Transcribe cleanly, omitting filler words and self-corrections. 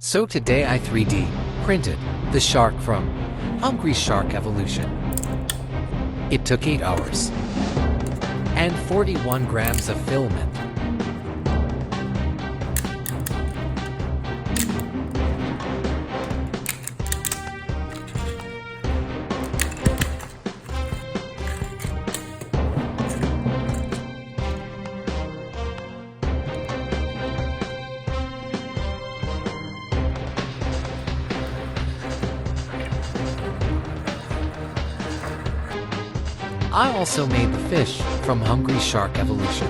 So today I 3D printed the shark from Hungry Shark Evolution. It took 8 hours and 41 grams of filament. I also made the fish from Hungry Shark Evolution.